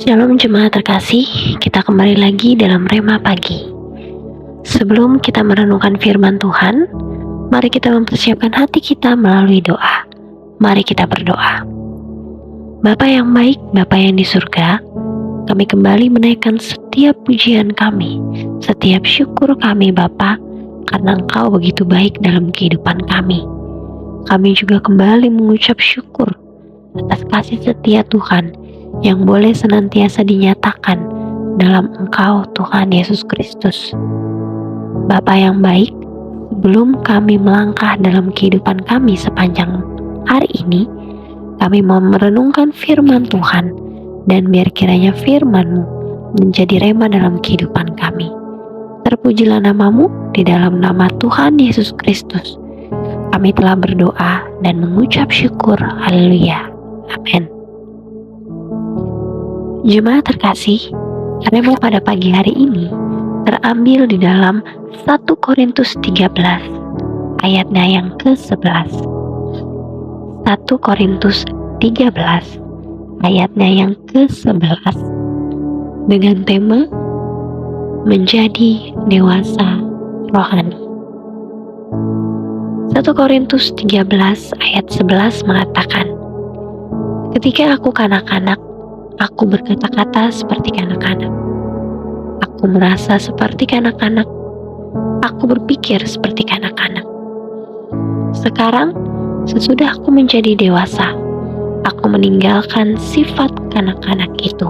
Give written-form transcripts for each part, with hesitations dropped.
Shalom jemaat terkasih, kita kembali lagi dalam Rema Pagi. Sebelum kita merenungkan firman Tuhan, mari kita mempersiapkan hati kita melalui doa. Mari kita berdoa. Bapa yang baik, Bapa yang di surga, kami kembali menaikkan setiap pujian kami, setiap syukur kami Bapa, karena Engkau begitu baik dalam kehidupan kami. Kami juga kembali mengucap syukur atas kasih setia Tuhan yang boleh senantiasa dinyatakan dalam Engkau Tuhan Yesus Kristus. Bapa yang baik, sebelum kami melangkah dalam kehidupan kami sepanjang hari ini, kami mau merenungkan firman Tuhan, dan biar kiranya firman-Mu menjadi rema dalam kehidupan kami. Terpujilah nama-Mu, di dalam nama Tuhan Yesus Kristus kami telah berdoa dan mengucap syukur. Haleluya. Amin. Jemaat terkasih, rema pada pagi hari ini terambil di dalam 1 Korintus 13 ayatnya yang ke-11. 1 Korintus 13 ayatnya yang ke-11 dengan tema menjadi dewasa rohani. 1 Korintus 13 ayat 11 mengatakan, "Ketika aku kanak-kanak, aku berkata-kata seperti kanak-kanak. Aku merasa seperti kanak-kanak. Aku berpikir seperti kanak-kanak. Sekarang, sesudah aku menjadi dewasa, aku meninggalkan sifat kanak-kanak itu."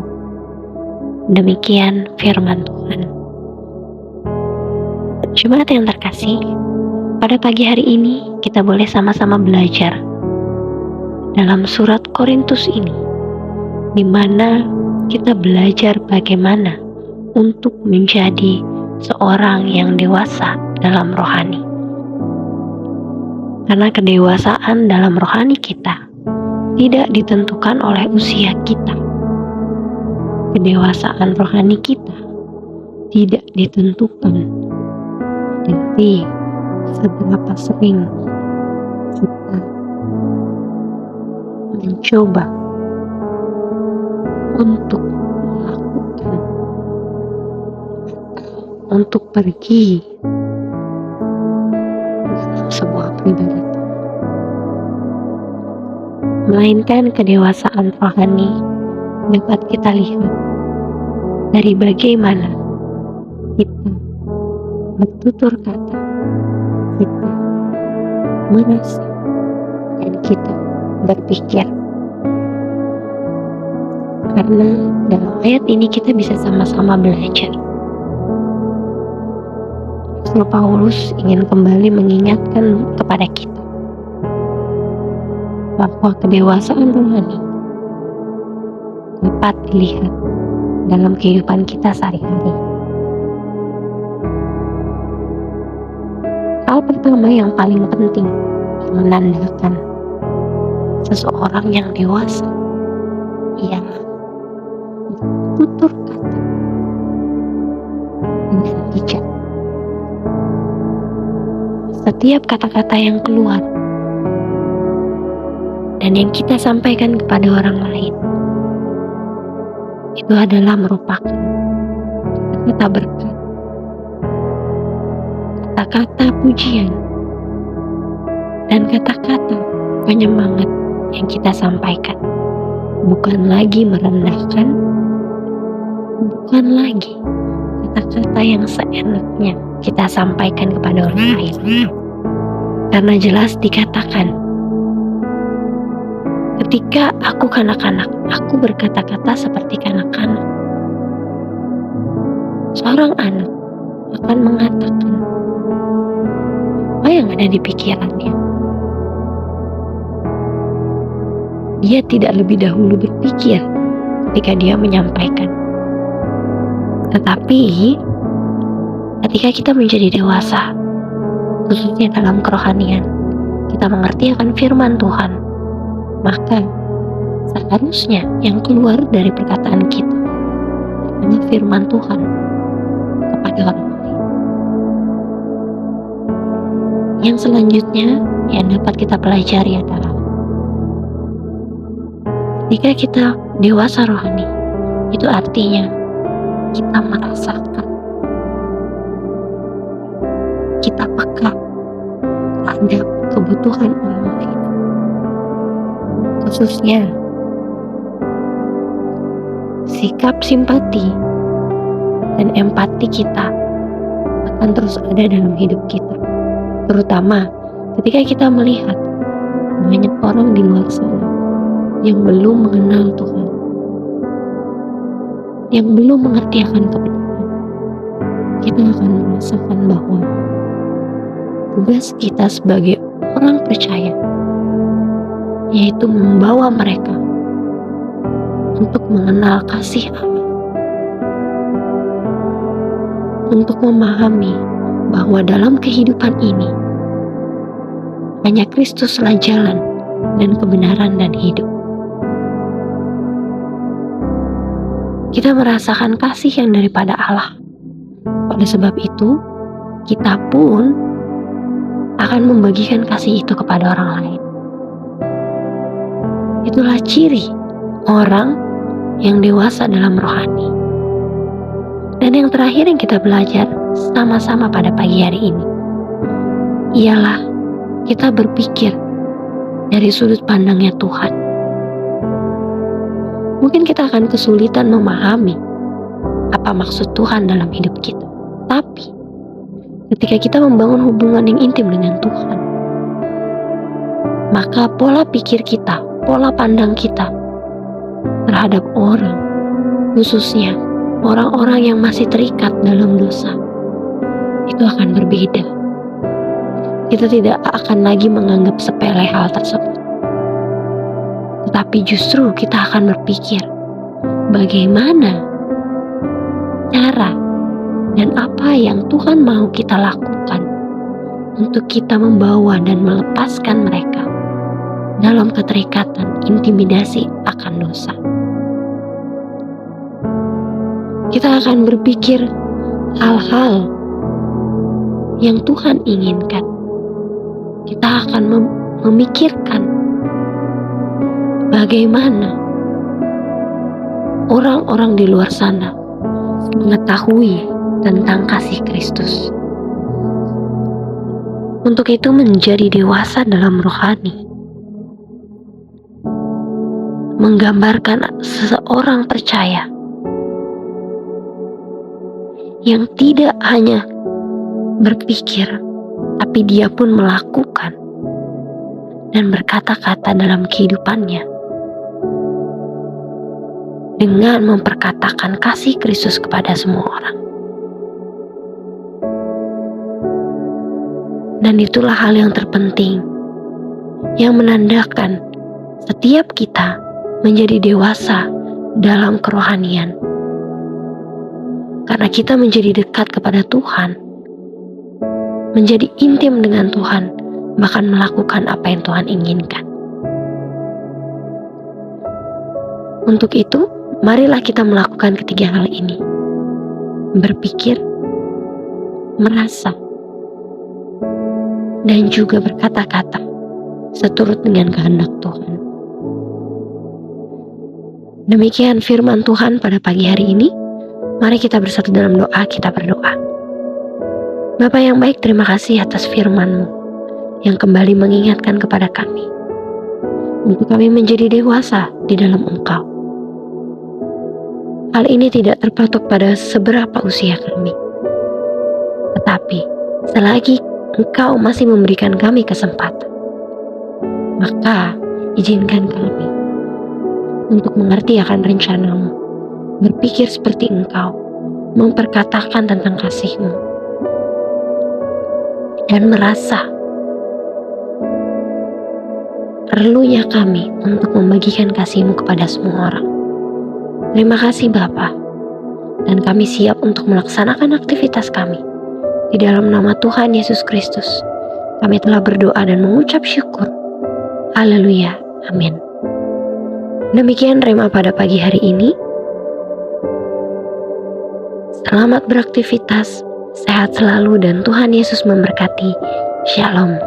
Demikian firman Tuhan. Jemaat yang terkasih, pada pagi hari ini kita boleh sama-sama belajar dalam surat Korintus ini, di mana kita belajar bagaimana untuk menjadi seorang yang dewasa dalam rohani. Karena kedewasaan dalam rohani kita tidak ditentukan oleh usia kita. Kedewasaan rohani kita tidak ditentukan dari seberapa sering kita mencoba untuk melakukan atau untuk pergi dalam sebuah peribadatan. Melainkan kedewasaan rohani dapat kita lihat dari bagaimana kita bertutur kata, kita merasa, dan kita berpikir. Karena dalam ayat ini kita bisa sama-sama belajar. Rasul Paulus ingin kembali mengingatkan kepada kita bahwa kedewasaan rohani dapat dilihat dalam kehidupan kita sehari-hari. Hal pertama yang paling penting yang menandakan seseorang yang dewasa ialah tutur kata dengan bijak. Setiap kata-kata yang keluar dan yang kita sampaikan kepada orang lain itu adalah merupakan kata-kata berkat, kata-kata pujian, dan kata-kata penyemangat yang kita sampaikan. Bukan lagi merendahkan, bukan lagi kata-kata yang seenaknya kita sampaikan kepada orang lain. Karena jelas dikatakan, ketika aku kanak-kanak, aku berkata-kata seperti kanak-kanak. Seorang anak akan mengatakan apa yang ada di pikirannya. Dia tidak lebih dahulu berpikir ketika dia menyampaikan. Tetapi ketika kita menjadi dewasa, khususnya dalam kerohanian, kita mengerti akan firman Tuhan, maka seharusnya yang keluar dari perkataan kita hanya firman Tuhan kepada orang lain. Yang selanjutnya yang dapat kita pelajari adalah ketika kita dewasa rohani, Itu artinya kita merasakan, kita peka terhadap kebutuhan orang lain. Khususnya sikap simpati dan empati kita akan terus ada dalam hidup kita, terutama ketika kita melihat banyak orang di luar sana yang belum mengenal Tuhan, yang belum mengerti akan kebenaran. Kita akan merasakan bahwa tugas kita sebagai orang percaya yaitu membawa mereka untuk mengenal kasih Allah, untuk memahami bahwa dalam kehidupan ini hanya Kristuslah jalan dan kebenaran dan hidup. Kita merasakan kasih yang daripada Allah. Oleh sebab itu, kita pun akan membagikan kasih itu kepada orang lain. Itulah ciri orang yang dewasa dalam rohani. Dan yang terakhir yang kita belajar sama-sama pada pagi hari ini ialah kita berpikir dari sudut pandangnya Tuhan. Mungkin kita akan kesulitan memahami apa maksud Tuhan dalam hidup kita. Tapi ketika kita membangun hubungan yang intim dengan Tuhan, maka pola pikir kita, pola pandang kita terhadap orang, khususnya orang-orang yang masih terikat dalam dosa, itu akan berbeda. Kita tidak akan lagi menganggap sepele hal tersebut, tetapi justru kita akan berpikir bagaimana cara dan apa yang Tuhan mau kita lakukan untuk kita membawa dan melepaskan mereka dalam keterikatan intimidasi akan dosa. Kita akan berpikir hal-hal yang Tuhan inginkan. Kita akan memikirkan bagaimana orang-orang di luar sana mengetahui tentang kasih Kristus. Untuk itu menjadi dewasa dalam rohani menggambarkan seseorang percaya yang tidak hanya berpikir, tapi dia pun melakukan dan berkata-kata dalam kehidupannya dengan memperkatakan kasih Kristus kepada semua orang. Dan itulah hal yang terpenting yang menandakan setiap kita menjadi dewasa dalam kerohanian. Karena kita menjadi dekat kepada Tuhan, menjadi intim dengan Tuhan, bahkan melakukan apa yang Tuhan inginkan. Untuk itu, marilah kita melakukan ketiga hal ini. Berpikir, merasa, dan juga berkata-kata seturut dengan kehendak Tuhan. Demikian firman Tuhan pada pagi hari ini. Mari kita bersatu dalam doa, kita berdoa. Bapa yang baik, terima kasih atas firman-Mu yang kembali mengingatkan kepada kami untuk kami menjadi dewasa di dalam Engkau. Hal ini tidak terpatok pada seberapa usia kami, tetapi selagi Engkau masih memberikan kami kesempatan, maka izinkan kami untuk mengerti akan rencana-Mu, berpikir seperti Engkau, memperkatakan tentang kasih-Mu, dan merasa perlunya kami untuk membagikan kasih-Mu kepada semua orang. Terima kasih Bapa, dan kami siap untuk melaksanakan aktivitas kami. Di dalam nama Tuhan Yesus Kristus, kami telah berdoa dan mengucap syukur. Haleluya, amin. Demikian Rema pada pagi hari ini. Selamat beraktivitas, sehat selalu dan Tuhan Yesus memberkati. Shalom.